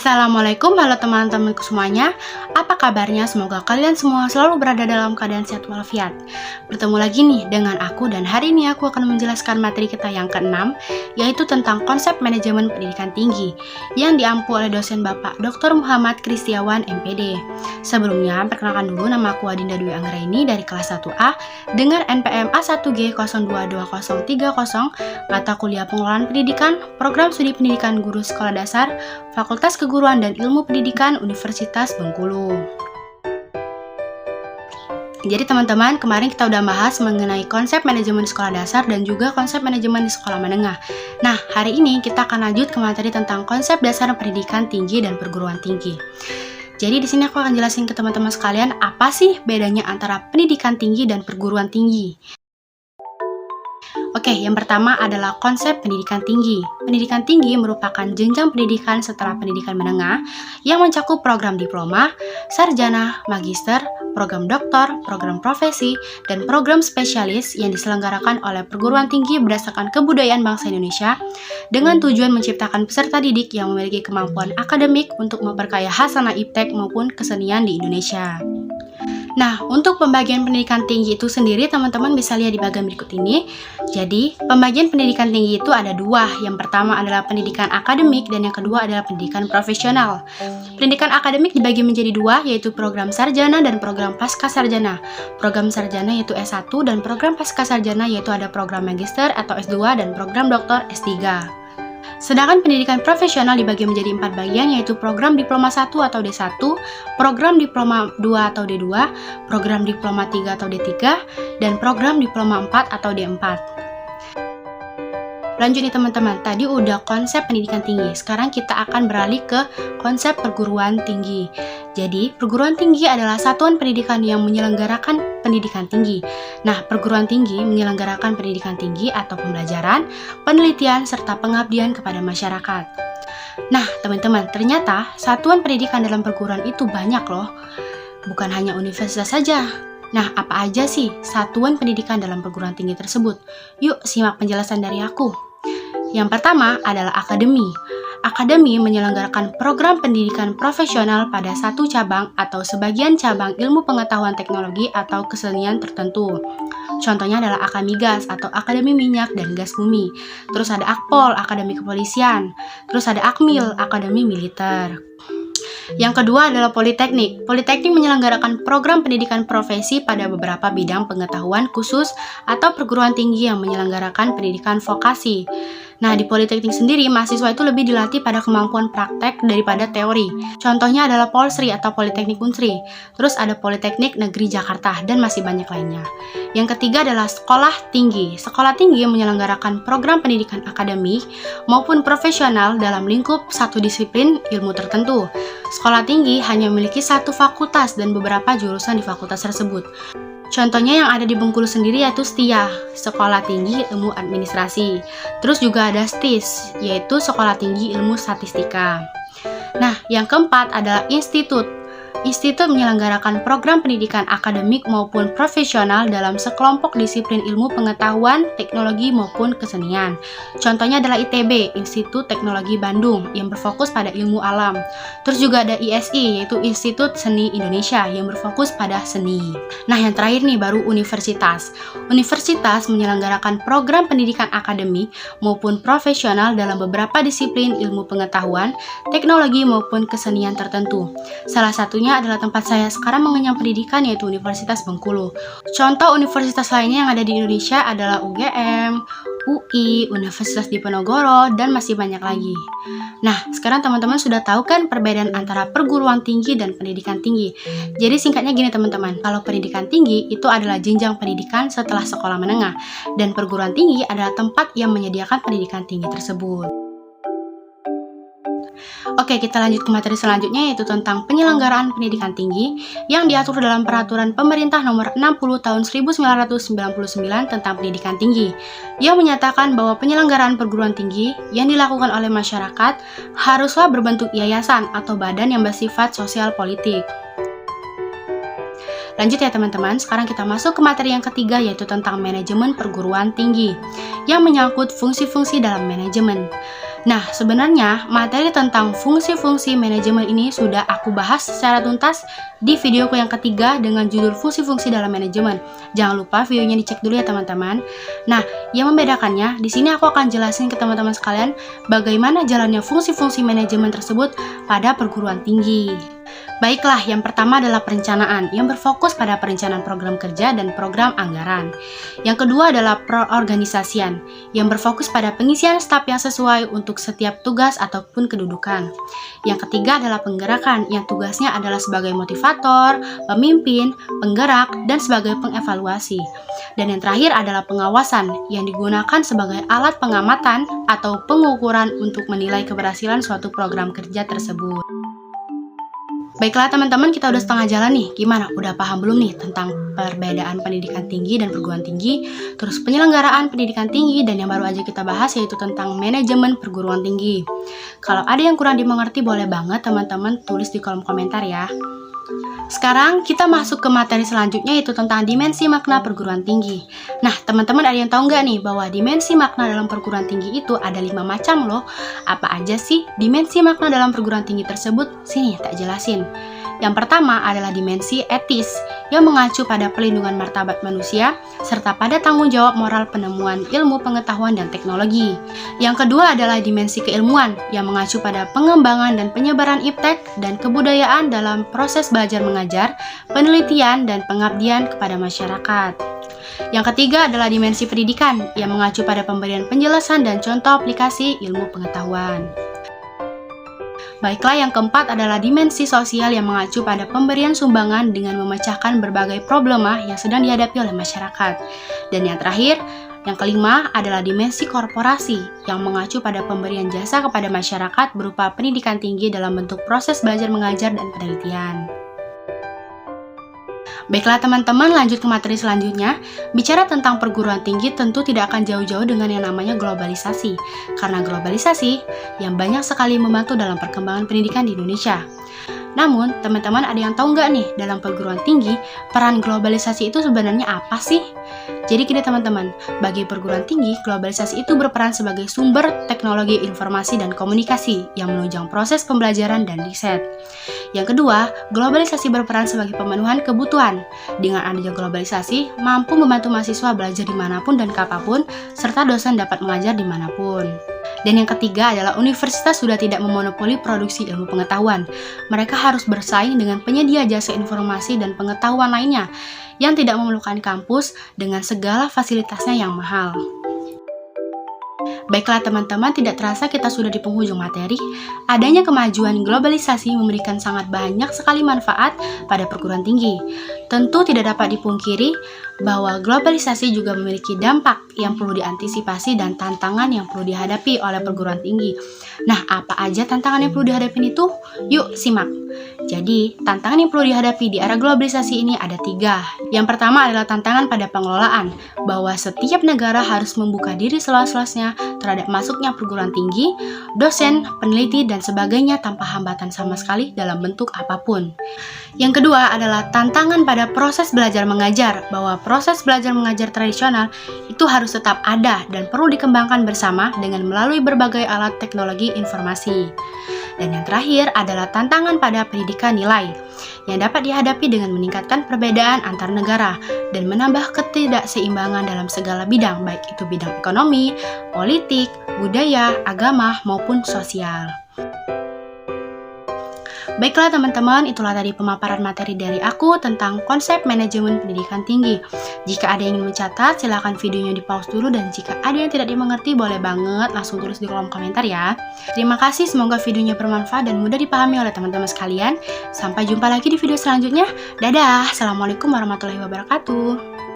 Assalamualaikum, halo teman-temanku semuanya. Apa kabarnya? Semoga kalian semua selalu berada dalam keadaan sehat walafiat. Bertemu lagi nih dengan aku, dan hari ini aku akan menjelaskan materi kita yang ke-6, yaitu tentang konsep manajemen pendidikan tinggi yang diampu oleh dosen Bapak Dr. Muhammad Kristiawan, MPD. Sebelumnya, perkenalkan dulu, nama aku Adinda Dwi Anggraini dari kelas 1A dengan NPM A1G 022030, mata kuliah pengelolaan pendidikan, program studi pendidikan guru sekolah dasar, Fakultas Keguruan dan Ilmu Pendidikan Universitas Bengkulu. Jadi teman-teman, kemarin kita udah bahas mengenai konsep manajemen di sekolah dasar dan juga konsep manajemen di sekolah menengah. Nah, hari ini kita akan lanjut ke materi tentang konsep dasar pendidikan tinggi dan perguruan tinggi. Jadi di sini aku akan jelasin ke teman-teman sekalian apa sih bedanya antara pendidikan tinggi dan perguruan tinggi. Oke, yang pertama adalah konsep pendidikan tinggi. Pendidikan tinggi merupakan jenjang pendidikan setelah pendidikan menengah yang mencakup program diploma, sarjana, magister, program doktor, program profesi, dan program spesialis yang diselenggarakan oleh perguruan tinggi berdasarkan kebudayaan bangsa Indonesia dengan tujuan menciptakan peserta didik yang memiliki kemampuan akademik untuk memperkaya hasanah iptek maupun kesenian di Indonesia. Nah, untuk pembagian pendidikan tinggi itu sendiri, teman-teman bisa lihat di bagian berikut ini. Jadi, pembagian pendidikan tinggi itu ada dua. Yang pertama adalah pendidikan akademik dan yang kedua adalah pendidikan profesional. Pendidikan akademik dibagi menjadi dua, yaitu program sarjana dan program pascasarjana. Program sarjana yaitu S1 dan program pascasarjana yaitu ada program magister atau S2 dan program doktor S3. Sedangkan pendidikan profesional dibagi menjadi 4 bagian, yaitu program diploma 1 atau D1, program diploma 2 atau D2, program diploma 3 atau D3, dan program diploma 4 atau D4. Lanjut nih teman-teman, tadi udah konsep pendidikan tinggi, sekarang kita akan beralih ke konsep perguruan tinggi. Jadi, perguruan tinggi adalah satuan pendidikan yang menyelenggarakan pendidikan tinggi. Nah, perguruan tinggi menyelenggarakan pendidikan tinggi atau pembelajaran, penelitian, serta pengabdian kepada masyarakat. Nah, teman-teman, ternyata satuan pendidikan dalam perguruan itu banyak loh. Bukan hanya universitas saja. Nah, apa aja sih satuan pendidikan dalam perguruan tinggi tersebut? Yuk, simak penjelasan dari aku. Yang pertama adalah akademi. Akademi menyelenggarakan program pendidikan profesional pada satu cabang atau sebagian cabang ilmu pengetahuan teknologi atau kesenian tertentu. Contohnya adalah Akamigas atau Akademi Minyak dan Gas Bumi. Terus ada Akpol, Akademi Kepolisian. Terus ada Akmil, Akademi Militer. Yang kedua adalah Politeknik. Politeknik menyelenggarakan program pendidikan profesi pada beberapa bidang pengetahuan khusus atau perguruan tinggi yang menyelenggarakan pendidikan vokasi. Nah, di Politeknik sendiri, mahasiswa itu lebih dilatih pada kemampuan praktek daripada teori. Contohnya adalah Polsri atau Politeknik Unsri. Terus ada Politeknik Negeri Jakarta, dan masih banyak lainnya. Yang ketiga adalah sekolah tinggi. Sekolah tinggi menyelenggarakan program pendidikan akademik maupun profesional dalam lingkup satu disiplin ilmu tertentu. Sekolah tinggi hanya memiliki satu fakultas dan beberapa jurusan di fakultas tersebut. Contohnya yang ada di Bengkulu sendiri yaitu STIA, Sekolah Tinggi Ilmu Administrasi. Terus juga ada STIS, yaitu Sekolah Tinggi Ilmu Statistika. Nah, yang keempat adalah institut. Institut menyelenggarakan program pendidikan akademik maupun profesional dalam sekelompok disiplin ilmu pengetahuan, teknologi maupun kesenian. Contohnya adalah ITB, Institut Teknologi Bandung, yang berfokus pada ilmu alam. Terus juga ada ISI, yaitu Institut Seni Indonesia, yang berfokus pada seni. Nah, yang terakhir nih baru universitas. Universitas menyelenggarakan program pendidikan akademik maupun profesional dalam beberapa disiplin ilmu pengetahuan, teknologi maupun kesenian tertentu. Salah satunya adalah tempat saya sekarang mengenyam pendidikan, yaitu Universitas Bengkulu. Contoh universitas lainnya yang ada di Indonesia adalah UGM, UI, Universitas Diponegoro, dan masih banyak lagi. Nah, sekarang teman-teman sudah tahu kan perbedaan antara perguruan tinggi dan pendidikan tinggi. Jadi singkatnya gini teman-teman, kalau pendidikan tinggi itu adalah jenjang pendidikan setelah sekolah menengah, dan perguruan tinggi adalah tempat yang menyediakan pendidikan tinggi tersebut. Oke, kita lanjut ke materi selanjutnya, yaitu tentang penyelenggaraan pendidikan tinggi yang diatur dalam Peraturan Pemerintah Nomor 60 Tahun 1999 tentang pendidikan tinggi, yang menyatakan bahwa penyelenggaraan perguruan tinggi yang dilakukan oleh masyarakat haruslah berbentuk yayasan atau badan yang bersifat sosial politik. Lanjut ya teman-teman, sekarang kita masuk ke materi yang ketiga, yaitu tentang manajemen perguruan tinggi yang menyangkut fungsi-fungsi dalam manajemen. Nah, sebenarnya materi tentang fungsi-fungsi manajemen ini sudah aku bahas secara tuntas di videoku yang ketiga dengan judul fungsi-fungsi dalam manajemen. Jangan lupa videonya dicek dulu ya teman-teman. Nah, yang membedakannya, di sini aku akan jelasin ke teman-teman sekalian bagaimana jalannya fungsi-fungsi manajemen tersebut pada perguruan tinggi. Baiklah, yang pertama adalah perencanaan yang berfokus pada perencanaan program kerja dan program anggaran. Yang kedua adalah perorganisasian yang berfokus pada pengisian staf yang sesuai untuk setiap tugas ataupun kedudukan. Yang ketiga adalah penggerakan yang tugasnya adalah sebagai motivator, pemimpin, penggerak, dan sebagai pengevaluasi. Dan yang terakhir adalah pengawasan yang digunakan sebagai alat pengamatan atau pengukuran untuk menilai keberhasilan suatu program kerja tersebut. Baiklah teman-teman, kita udah setengah jalan nih. Gimana? Udah paham belum nih tentang perbedaan pendidikan tinggi dan perguruan tinggi, terus penyelenggaraan pendidikan tinggi, dan yang baru aja kita bahas yaitu tentang manajemen perguruan tinggi. Kalau ada yang kurang dimengerti, boleh banget teman-teman tulis di kolom komentar ya. Sekarang kita masuk ke materi selanjutnya yaitu tentang dimensi makna perguruan tinggi. Nah, teman-teman ada yang tahu nggak nih bahwa dimensi makna dalam perguruan tinggi itu ada 5 macam loh. Apa aja sih dimensi makna dalam perguruan tinggi tersebut? Sini tak jelasin. Yang pertama adalah dimensi etis yang mengacu pada pelindungan martabat manusia serta pada tanggung jawab moral penemuan ilmu pengetahuan dan teknologi. Yang kedua adalah dimensi keilmuan yang mengacu pada pengembangan dan penyebaran iptek dan kebudayaan dalam proses belajar mengajar, penelitian, dan pengabdian kepada masyarakat. Yang ketiga adalah dimensi pendidikan yang mengacu pada pemberian penjelasan dan contoh aplikasi ilmu pengetahuan. Baiklah, yang keempat adalah dimensi sosial yang mengacu pada pemberian sumbangan dengan memecahkan berbagai problema yang sedang dihadapi oleh masyarakat. Dan yang terakhir, yang kelima adalah dimensi korporasi yang mengacu pada pemberian jasa kepada masyarakat berupa pendidikan tinggi dalam bentuk proses belajar mengajar dan penelitian. Baiklah teman-teman, lanjut ke materi selanjutnya. Bicara tentang perguruan tinggi tentu tidak akan jauh-jauh dengan yang namanya globalisasi. Karena globalisasi yang banyak sekali membantu dalam perkembangan pendidikan di Indonesia. Namun, teman-teman ada yang tahu nggak nih, dalam perguruan tinggi, peran globalisasi itu sebenarnya apa sih? Jadi gini teman-teman, bagi perguruan tinggi, globalisasi itu berperan sebagai sumber teknologi informasi dan komunikasi yang menunjang proses pembelajaran dan riset. Yang kedua, globalisasi berperan sebagai pemenuhan kebutuhan. Dengan adanya globalisasi, mampu membantu mahasiswa belajar dimanapun dan kapanpun, serta dosen dapat mengajar dimanapun. Dan yang ketiga adalah universitas sudah tidak memonopoli produksi ilmu pengetahuan. Mereka harus bersaing dengan penyedia jasa informasi dan pengetahuan lainnya yang tidak memerlukan kampus dengan segala fasilitasnya yang mahal. Baiklah teman-teman, tidak terasa kita sudah di penghujung materi. Adanya kemajuan globalisasi memberikan sangat banyak sekali manfaat pada perguruan tinggi. Tentu tidak dapat dipungkiri bahwa globalisasi juga memiliki dampak yang perlu diantisipasi dan tantangan yang perlu dihadapi oleh perguruan tinggi. Nah, apa aja tantangan yang perlu dihadapi itu? Yuk simak. Jadi, tantangan yang perlu dihadapi di era globalisasi ini ada 3. Yang pertama adalah tantangan pada pengelolaan, bahwa setiap negara harus membuka diri seluas-luasnya terhadap masuknya perguruan tinggi, dosen, peneliti, dan sebagainya tanpa hambatan sama sekali dalam bentuk apapun. Yang kedua adalah tantangan pada proses belajar mengajar, bahwa proses belajar mengajar tradisional itu harus tetap ada dan perlu dikembangkan bersama dengan melalui berbagai alat teknologi informasi. Dan yang terakhir adalah tantangan pada pendidikan nilai yang dapat dihadapi dengan meningkatkan perbedaan antar negara dan menambah ketidakseimbangan dalam segala bidang, baik itu bidang ekonomi, politik, budaya, agama, maupun sosial. Baiklah teman-teman, itulah tadi pemaparan materi dari aku tentang konsep manajemen pendidikan tinggi. Jika ada yang ingin mencatat, silakan videonya di pause dulu, dan jika ada yang tidak dimengerti, boleh banget langsung tulis di kolom komentar ya. Terima kasih, semoga videonya bermanfaat dan mudah dipahami oleh teman-teman sekalian. Sampai jumpa lagi di video selanjutnya. Dadah, Assalamualaikum warahmatullahi wabarakatuh.